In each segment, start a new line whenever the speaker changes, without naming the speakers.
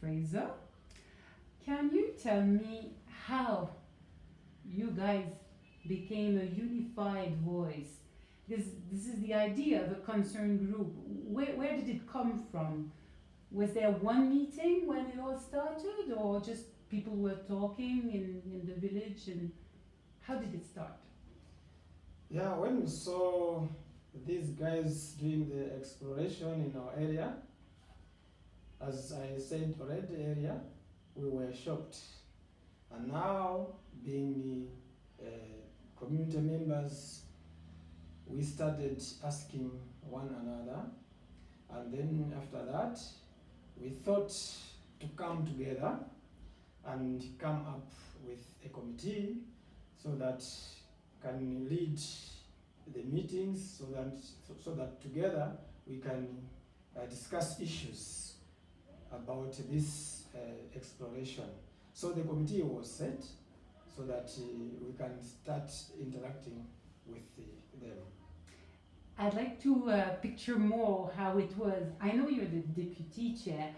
Fraser. Can you tell me how you guys became a unified voice? This is the idea of a concerned group. Where did it come from? Was there one meeting when it all started, or just people were talking in the village? And how did it start?
Yeah, when we saw these guys doing the exploration in our area, as I said already earlier, we were shocked. And now, being community members, we started asking one another, and then after that, we thought to come together and come up with a committee so that can lead the meetings, so that together we can discuss issues about this exploration. So the committee was set so that we can start interacting with them.
I'd like to picture more how it was. I know you're the deputy chair.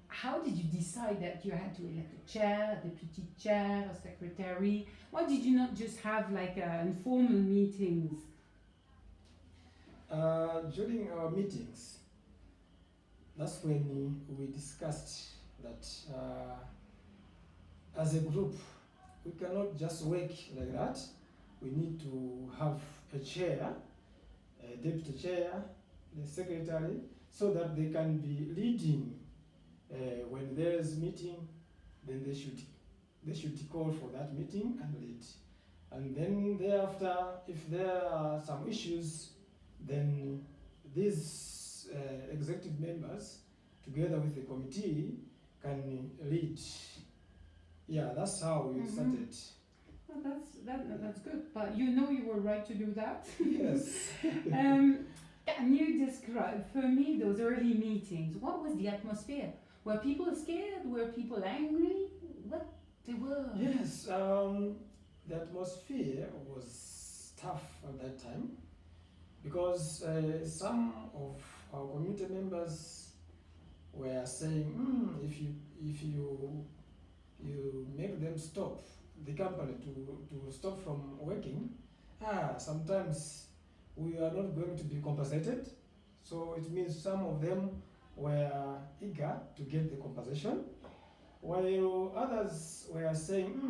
How did you decide that you had to elect a chair, a deputy chair, a secretary? Why did you not just have like informal meetings?
During our meetings, that's when we discussed that as a group, we cannot just work like that. We need to have a chair, a deputy chair, the secretary, so that they can be leading. When there is meeting, then they should call for that meeting and lead. And then thereafter, if there are some issues, then these executive members, together with the committee, can lead. Yeah, that's how we started.
Well, that's good. But you know you were right to do that.
Yes.
Can you describe for me those early meetings? What was the atmosphere? Were people scared? Were people angry? What they were?
Yes, the atmosphere was tough at that time because some of our community members were saying, if you make them stop, the company to stop from working, sometimes we are not going to be compensated. So it means some of them were eager to get the compensation, while others were saying,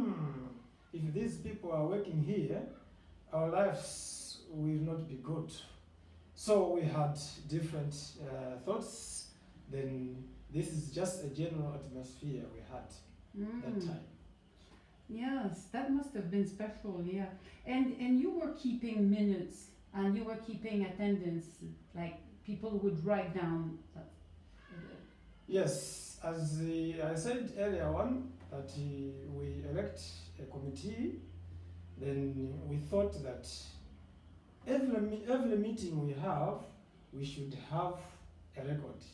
if these people are working here, our lives will not be good. So we had different thoughts. Then this is just a general atmosphere we had that time.
Yes, that must have been special, yeah. And you were keeping minutes and you were keeping attendance, like people would write down.
Yes, as I said earlier on, that we elect a committee, then we thought that every meeting we have, we should have a record.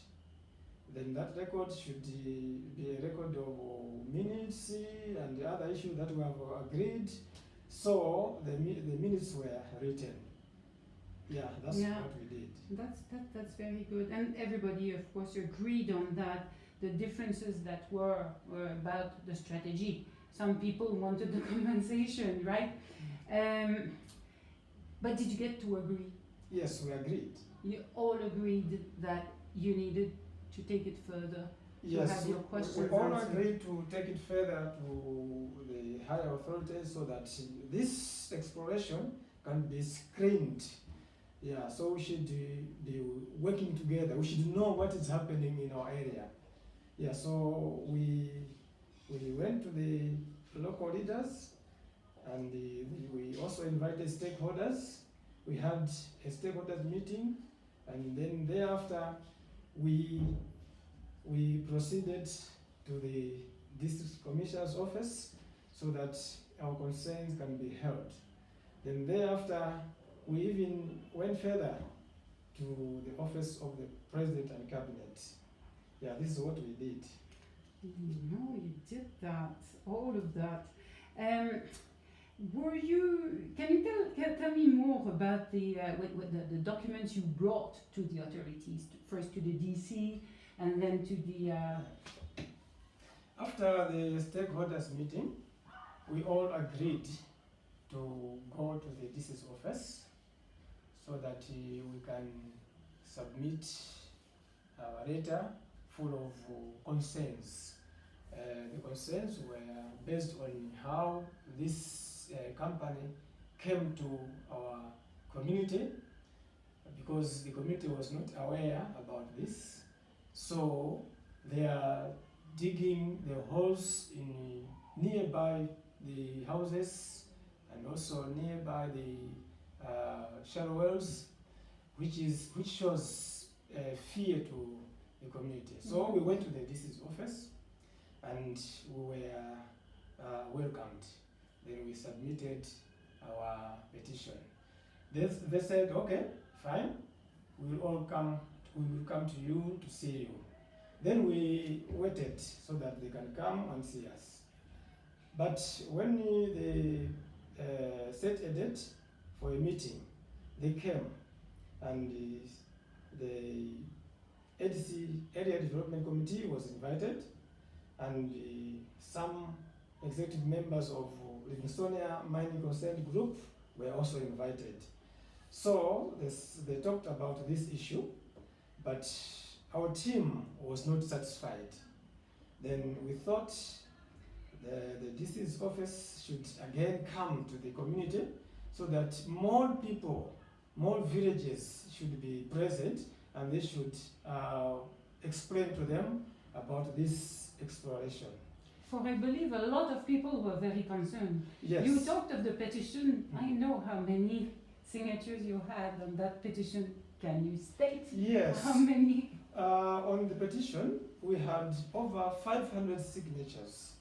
Then that record should be a record of minutes and the other issue that we have agreed. So the minutes were written. Yeah, that's what we did.
That's very good. And everybody, of course, agreed on that. The differences that were about the strategy. Some people wanted the compensation, right? But did you get to agree?
Yes, we agreed.
You all agreed that you needed to take it further.
Yes,
have your questions
we all
answered.
agreed to take it further to the higher authorities so that this exploration can be screened. Yeah, so we should be working together. We should know what is happening in our area. Yeah, so we went to the local leaders and we also invited stakeholders. We had a stakeholders meeting, and then thereafter we proceeded to the district commissioner's office so that our concerns can be heard. Then thereafter, we even went further to the office of the president and cabinet. Yeah, this is what we did.
No, you did that, all of that. Can you tell me more about the documents you brought to the authorities, first to the DC and then to the.
After the stakeholders meeting, we all agreed to go to the DC's office so that we can submit our letter full of concerns. The concerns were based on how this company came to our community, because the community was not aware about this. So they are digging the holes in nearby the houses and also nearby the shallow wells, which shows fear to the community. So we went to the DC's office and we were welcomed. Then we submitted our petition. They said, okay, fine, we will come to you to see you. Then we waited so that they can come and see us. But when they set a date for a meeting, they came, and the ADC, Area Development Committee, was invited, and some executive members of Livingstonia Mining Concerned Group were also invited. So they talked about this issue, but our team was not satisfied. Then we thought the DC's office should again come to the community so that more people, more villages should be present, and they should explain to them about this exploration.
For I believe a lot of people were very concerned.
Yes.
You talked of the petition. I know how many signatures you had on that petition. Can you state
Yes.
how many?
On the petition, we had over 500 signatures,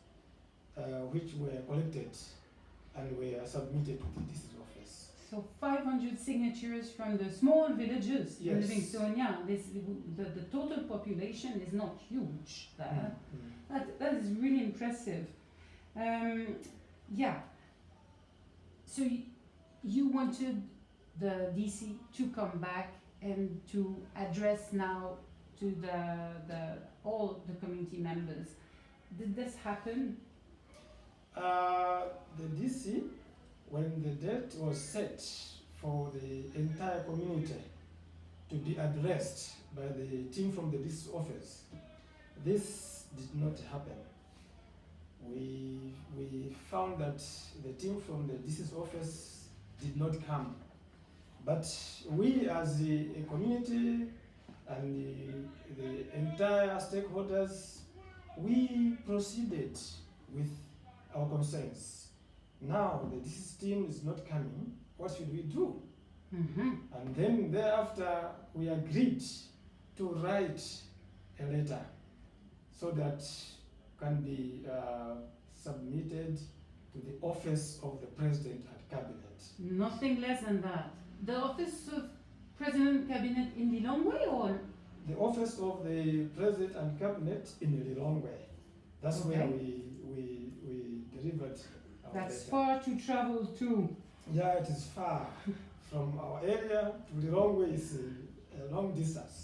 which were collected and were submitted to the DC's office.
So 500 signatures from the small villages in
Yes.
Livingstonia. The total population is not huge there. That is really impressive. Yeah. So you wanted the DC to come back and to address now to all the community members. Did this happen?
The DC, when the date was set for the entire community to be addressed by the team from the DC's office, this did not happen. We found that the team from the DC's office did not come. But we as a community and the entire stakeholders, we proceeded with our concerns. Now the DC's team is not coming, what should we do? And then thereafter we agreed to write a letter so that can be submitted to the office of the President and Cabinet.
Nothing less than that. The office of President Cabinet in Lilongwe, or?
The office of the President and Cabinet in Lilongwe. That's
Okay.
where we delivered our
That's
letter.
far to travel to.
Yeah, it is far. From our area to Lilongwe is a long distance.